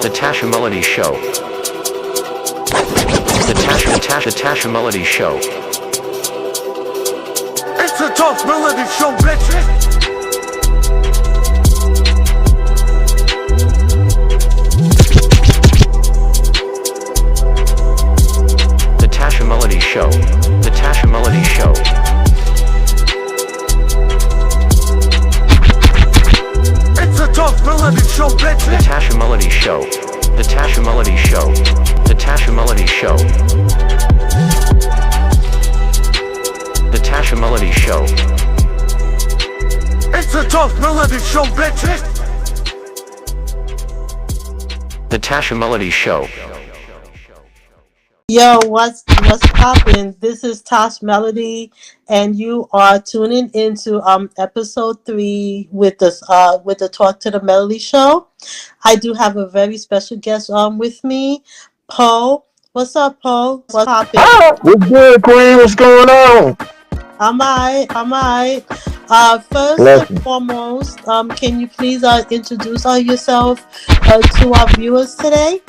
The Tacha Melody Show. The Tacha Melody Show. It's a Tacha Melody Show, bitches. The Tacha Melody Show. The Tacha Melody Show. It's a Tacha Melody Show, bitches. The Tacha Melody Show. The Tacha Melody Show. The Tacha Melody Show. The Tacha Melody Show. It's a Tacha Melody Show, bitches. The Tacha Melody Show. Yo, what's poppin'? This is Tacha Melody, and you are tuning into episode 3 with the Talk to the Melody show. I do have a very special guest with me, Poe. What's up, Poe? What's poppin'? What's good, Queen? What's going on? I'm alright. First and foremost, can you please introduce yourself to our viewers today?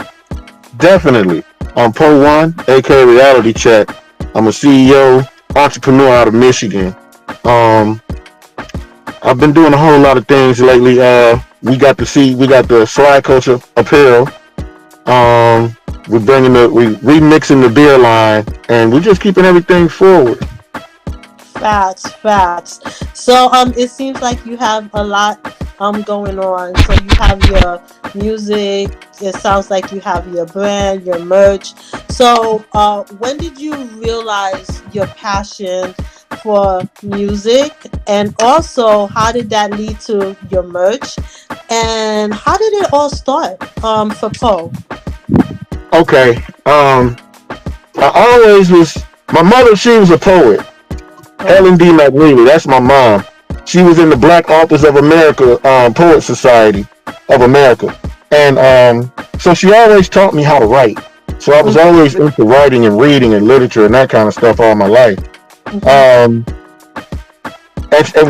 Definitely. I'm Poe One, aka Reality Check. I'm a CEO, entrepreneur out of Michigan. I've been doing a whole lot of things lately. We got the Slide Culture apparel. We're remixing the beer line, and we're just keeping everything forward. Facts. So it seems like you have a lot going on. So you have your music, it sounds like you have your brand, your merch. So when did you realize your passion for music, and also how did that lead to your merch, and how did it all start for Poe? Okay. My mother, she was a poet. Helen D. McNeely, that's my mom. She was in the Black Authors of America, Poet Society of America. And so she always taught me how to write. So I was always into writing and reading and literature and that kind of stuff all my life. And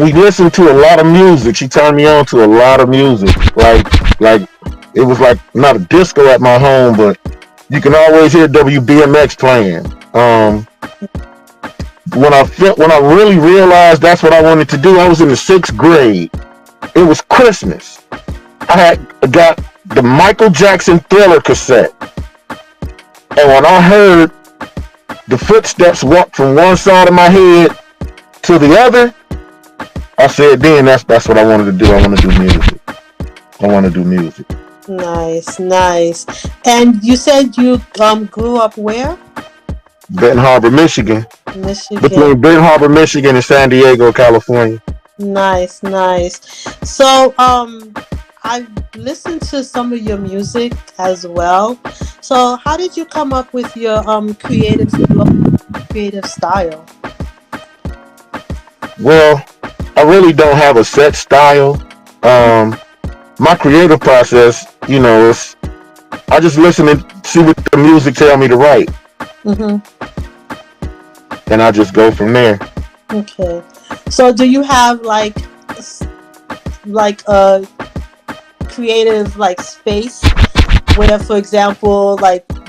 we listened to a lot of music. She turned me on to a lot of music. Like it was like not a disco at my home, but you can always hear WBMX playing. When I really realized that's what I wanted to do, I was in the 6th grade. It was Christmas. I had got the Michael Jackson Thriller cassette. And when I heard the footsteps walk from one side of my head to the other, I said, then that's what I wanted to do. I want to do music. Nice. And you said you grew up where? Benton Harbor, Michigan. Between Benton Harbor, Michigan and San Diego, California. Nice. So I've listened to some of your music as well. So how did you come up with your creative style? Well, I really don't have a set style. My creative process, is I just listen and see what the music tell me to write. And I just go from there. Okay. So do you have like a creative space where, for example,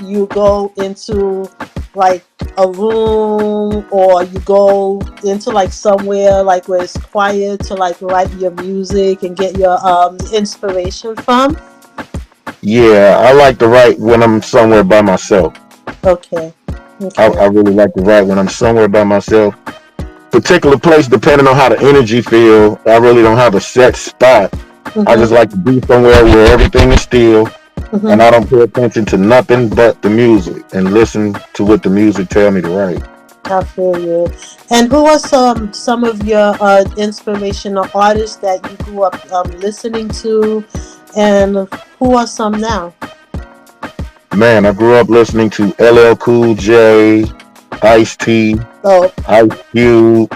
you go into a room, or you go into somewhere where it's quiet to write your music and get your inspiration from? Yeah, I like to write when I'm somewhere by myself. Okay. I really like to write when I'm somewhere by myself. Particular place, depending on how the energy feel. I really don't have a set spot. I just like to be somewhere where everything is still, and I don't pay attention to nothing but the music and listen to what the music tell me to write. I feel you. And who are some of your inspirational artists that you grew up listening to, and who are some now? Man, I grew up listening to LL Cool J, Ice-T, Ice Cube,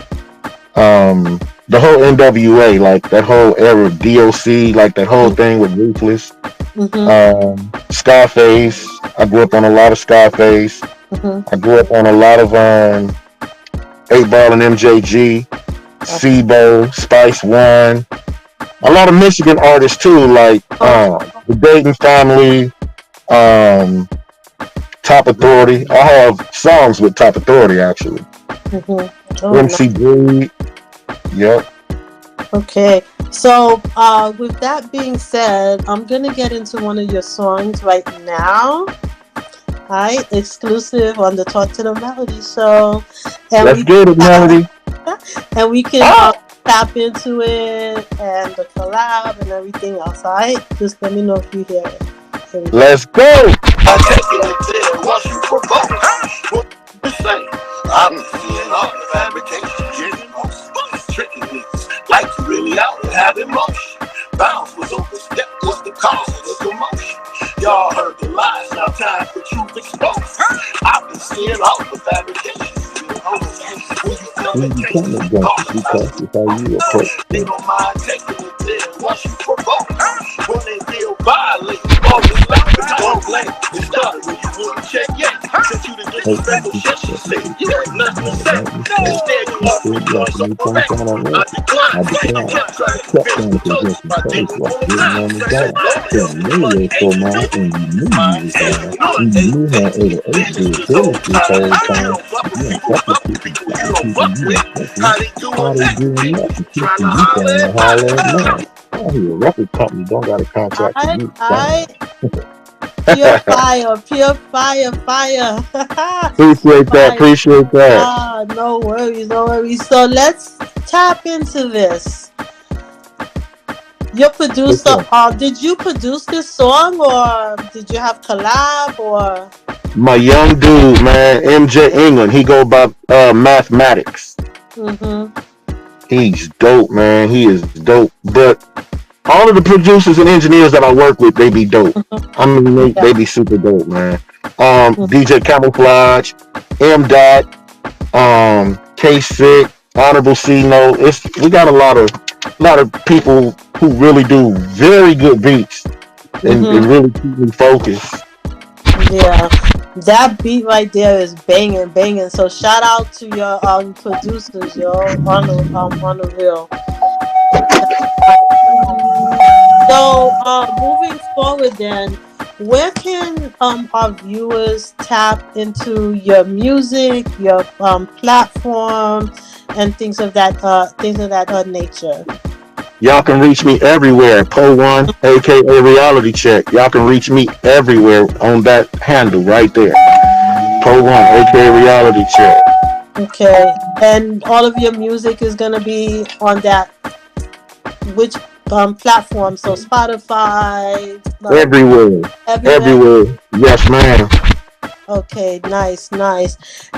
the whole NWA, that whole era of DOC, that whole thing with Ruthless. Scarface. I grew up on a lot of Scarface. I grew up on a lot of 8Ball and MJG, SIBO, Spice One. A lot of Michigan artists too, the Dayton Family, um, Top Authority. I have songs with Top Authority actually. Oh, MC Breed. Yep. okay. So, with that being said, I'm gonna get into one of your songs right now. Right, exclusive on the Talk to the Melody show, and Let's get it, Melody. and we can tap into it and the collab and everything else. All right, just let me know if you hear it. Let's go. I take it and once you provoke. What you say? I'm seeing all the fabrication, getting most tricky niggas like you really out and have emotion. Bounce was overstepped, what's the cause of the commotion? Y'all heard the lies, now time for truth exposed. I've been seeing all the fabrication. They don't mind taking it there once you provoke. When they feel violent, always loud, don't blame. It started when you wouldn't check yet. Since you the disrespectful shit she said, you had nothing to say. Instead, you lost me on some correct. I declined, you kept trying to convince the judge by thinking one time. Said, Lord, help me, but ain't you big? Mindset, you know it ain't. This is old time. You don't fuck with people, fuck with people you don't fuck with. How they doing that? People trying to holler at me. Oh, a record company don't got a contract to you. Pure fire, pure fire, fire. Appreciate that. Appreciate that. Ah, no worries, no worries. So let's tap into this. Your producer, did you produce this song or did you have collab or? My young dude, man, MJ England. He go by Mathematics. He's dope, man. He is dope. But all of the producers and engineers that I work with, they be dope. I mean, they be super dope, man. DJ Camouflage, M. Dot, K-Sick, Honorable C Note. We got a lot of people who really do very good beats and really keep me focused. Yeah, that beat right there is banging, banging. So shout out to your producers, yo, on the real. So moving forward, then, where can our viewers tap into your music, your platform, and things of that nature? Y'all can reach me everywhere. Poe One, aka Reality Check. Y'all can reach me everywhere on that handle right there. Poe One, aka Reality Check. Okay, and all of your music is gonna be on that. Which platform? So Spotify. Everywhere. Yes, ma'am. Okay, nice.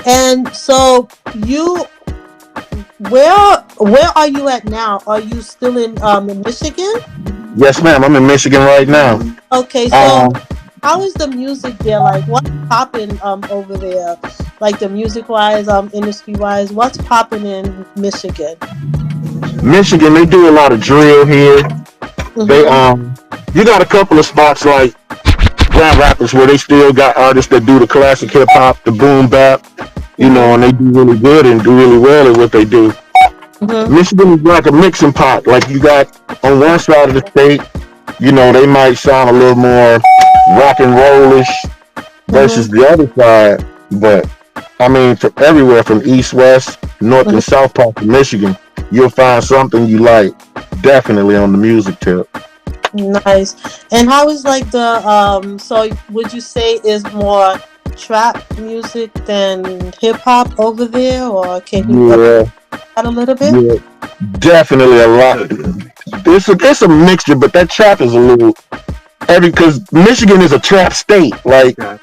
And so where are you at now? Are you still in Michigan? Yes, ma'am. I'm in Michigan right now. Okay, so how is the music there? Like, what's popping over there? Like the music wise, industry wise, what's popping in Michigan? Michigan, they do a lot of drill here. They you got a couple of spots like Grand Rapids where they still got artists that do the classic hip hop, the boom bap, and they do really good and do really well at what they do. Michigan is like a mixing pot. Like you got on one side of the state, they might sound a little more rock and rollish versus the other side. But I mean, from everywhere from east, west, north, and south part of Michigan, you'll find something you like. Definitely on the music tip. Nice. And how is like the so would you say is more trap music than hip hop over there, or can you add a little bit? Yeah, definitely a lot. It's a mixture, but that trap is a little heavy because Michigan is a trap state. Like, but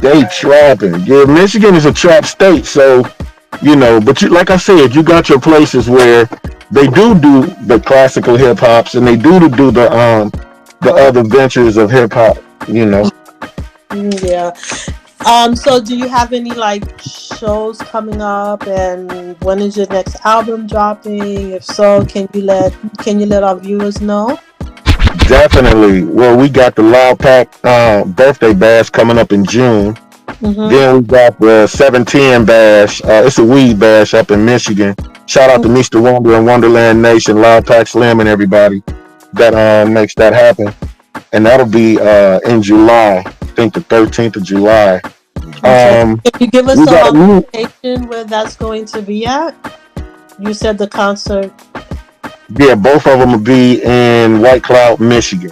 they trapping. Yeah, Michigan is a trap state, so but like I said, you got your places where they do the classical hip hops and they do the other ventures of hip hop, Yeah. So do you have any like shows coming up, and when is your next album dropping? If so, can you let our viewers know? Definitely. Well, we got the Loud Pack birthday bash coming up in June. Then we got the 710 bash. It's a weed bash up in Michigan. Shout out to Mr. Wonder and Wonderland Nation, Loud Pack Slim, and everybody that makes that happen. And that'll be in July. I think the 13th of July. Okay. Can you give us we got a some new, location where that's going to be at? You said the concert, yeah, both of them will be in White Cloud, Michigan.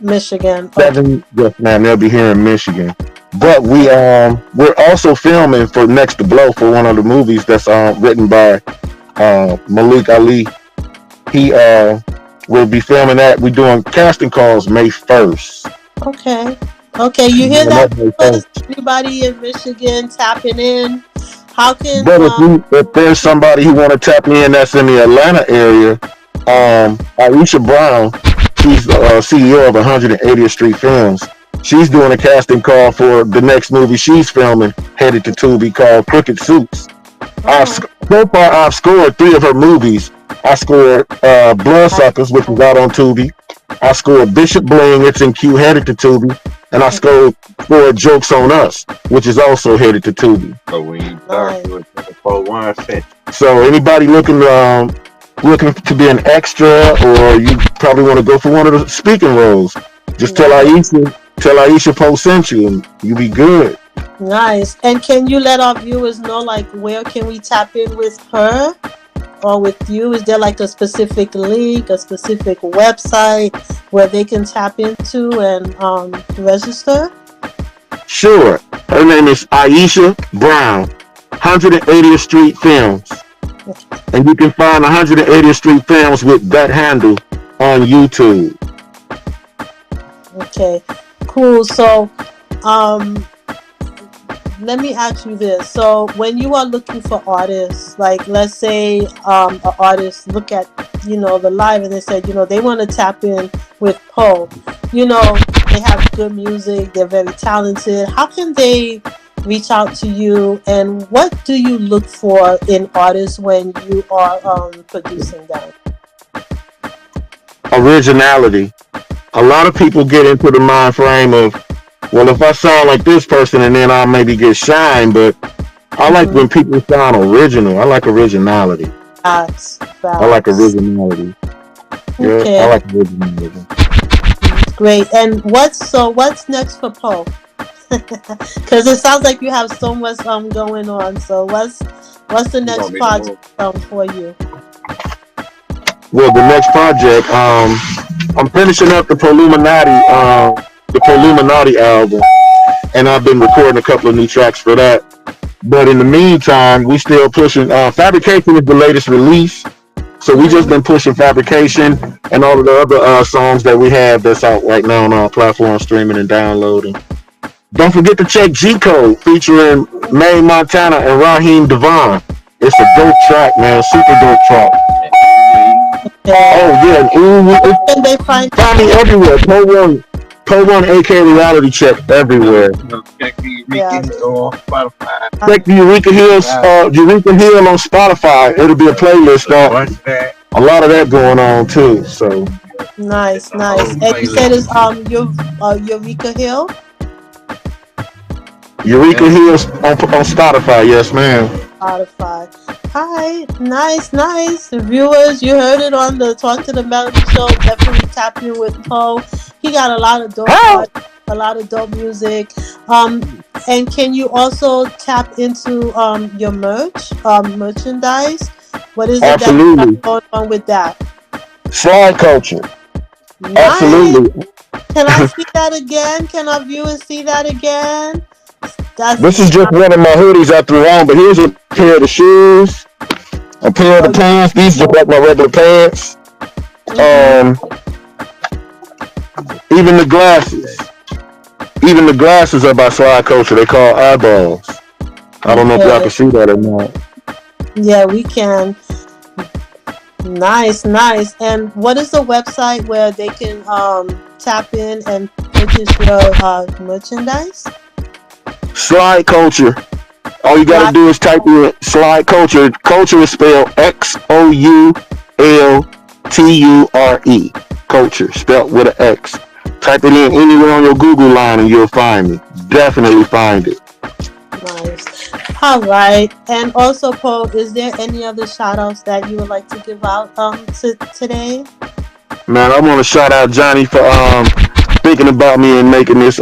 Michigan. Okay. 7, yes, ma'am. They'll be here in Michigan. But we're also filming for Next to Blow for one of the movies that's written by Malik Ali. He will be filming that. We're doing casting calls May 1st. Okay. Okay, you hear that? Anybody in Michigan tapping in? How can But if there's somebody who want to tap in that's in the Atlanta area, Aisha Brown, she's CEO of 180th Street Films. She's doing a casting call for the next movie she's filming, headed to Tubi, called Crooked Suits. So far, I've scored 3 of her movies. I scored Bloodsuckers, which is out on Tubi. I scored Bishop Bling, it's in queue, headed to Tubi. And I scored Jokes on Us, which is also headed to Tubi. So when you start doing the Poe One set. So anybody looking to be an extra, or you probably want to go for one of the speaking roles, just tell Aisha Poe sent you, and you be good. Nice. And can you let our viewers know, like, where can we tap in with her or with you? Is there like a specific link, a specific website where they can tap into and register? Sure. Her name is Aisha Brown, 180th Street Films. And you can find 180th Street Films with that handle on YouTube. Okay, cool. So, let me ask you this. So when you are looking for artists, like let's say an artist look at, the live and they said, they want to tap in with Poe, they have good music, they're very talented. How can they reach out to you, and what do you look for in artists when you are producing them? Originality. A lot of people get into the mind frame of, well, if I sound like this person and then I'll maybe get shine, but I like when people sound original. I like originality. Facts. I like originality. Okay. Yeah, I like originality. Great. And what's next for Poe? Because it sounds like you have so much going on. So what's the next project for you? Well, the next project, I'm finishing up the Poluminati album, and I've been recording a couple of new tracks for that. But in the meantime, we still pushing. Fabrication is the latest release, so we just been pushing Fabrication and all of the other songs that we have that's out right now on our platform, streaming and downloading. Don't forget to check G Code featuring May Montana and Raheem Devon. It's a dope track, man, super dope track. Oh yeah, Can they find me everywhere. Poe One, AK Reality Check everywhere. Check the Eureka Hill on Spotify. Check the Eureka Hill on Spotify. It'll be a playlist. A lot of that going on too. So nice. And you said it's Eureka Hill. Eureka Hill's on Spotify. Yes, ma'am. Spotify. Hi, nice. The viewers, you heard it on the Talk to the Melody show. Definitely tap in with Poe. He got a lot of dope art, a lot of dope music. And can you also tap into your merchandise? What is it Absolutely. that's going on with that? Slide culture. Nice. Absolutely. Can I see that again? Can our viewers see that again? This is just one of my hoodies I threw on, but here's a pair of the shoes, a pair of the pants. These are just like my regular pants. Even the glasses. Even the glasses are by Slide Culture. They call eyeballs. I don't know if y'all can see that or not. Yeah, we can. Nice. And what is the website where they can tap in and purchase your merchandise? Slide Culture. All you gotta do is type in Slide Culture. Culture is spelled Xoulture. Culture, spelled with an X. Type it in anywhere on your Google line and you'll find me. Definitely find it. Nice. All right. And also, Poe, is there any other shout outs that you would like to give out today? Man, I want to shout out Johnny for thinking about me and making this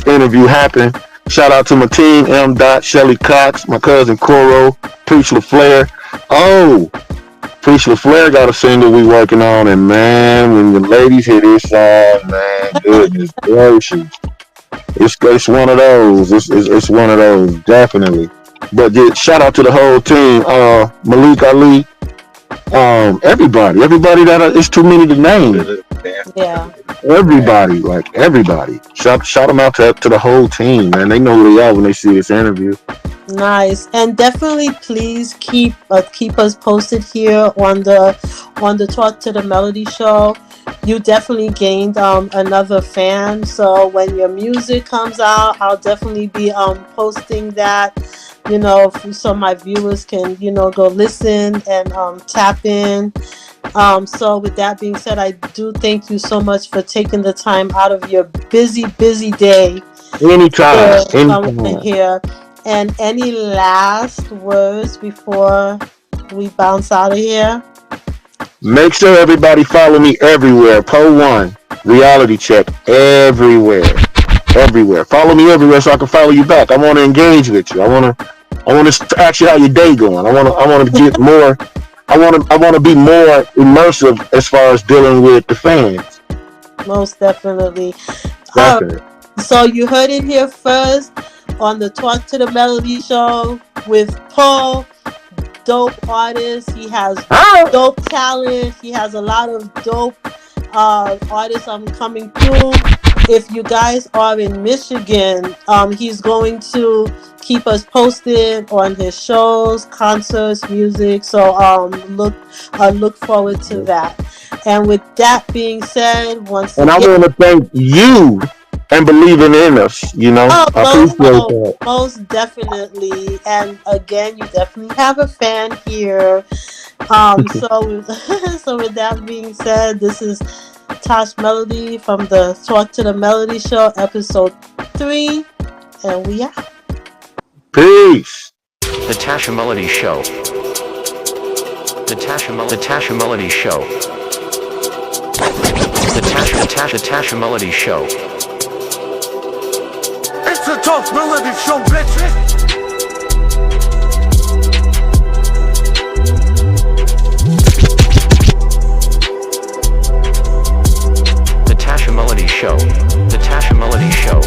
interview happen. Shout out to my team, M. Dot, Shelly Cox, my cousin Coro, Preach LaFlair. Oh, Preach LaFlair got a single we working on, and man, when the ladies hear this song, man, goodness gracious. It's one of those. It's one of those, definitely. But shout out to the whole team. Malik Ali, everybody that it's too many to name. Yeah. Everybody, like everybody. Shout them out to the whole team, man. They know who they are when they see this interview. Nice. And definitely please keep us posted here on the Talk to the Melody show. You definitely gained another fan. So when your music comes out, I'll definitely be posting that, so my viewers can, go listen and tap in. So with that being said, I do thank you so much for taking the time out of your busy day. Anytime. Here. And any last words before we bounce out of here? Make sure everybody follow me everywhere. Poe One, reality check, everywhere. Follow me everywhere so I can follow you back. I want to engage with you. I want to ask you how your day going. I want to get more. I want to be more immersive as far as dealing with the fans. Most definitely. So you heard it here first on the Talk to the Melody show with Poe. Dope artist. He has dope talent. He has a lot of dope artists coming through. If you guys are in Michigan, he's going to keep us posted on his shows, concerts, music. So look forward to that. And with that being said, once again, I want to thank you and believing in us, I appreciate that. Most definitely. And again, you definitely have a fan here. So with that being said, this is Tacha Melody from the Talk to the Melody show, episode 3, and we out. Peace. The Tacha Melody show. The Tacha Melody show. The Tacha Melody show. It's a Tacha Melody show, bitch. The Tacha Melody show. The Tacha Melody show.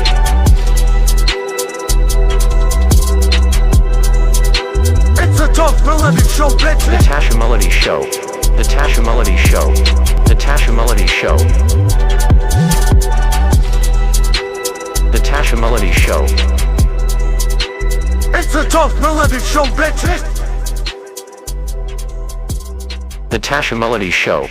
It's a Tacha Melody show, bitch. The Tacha Melody show. The Tacha Melody show. The Tacha Melody show. The Tacha Melody show. It's a Tacha Melody show, bitch. The Tacha Melody show.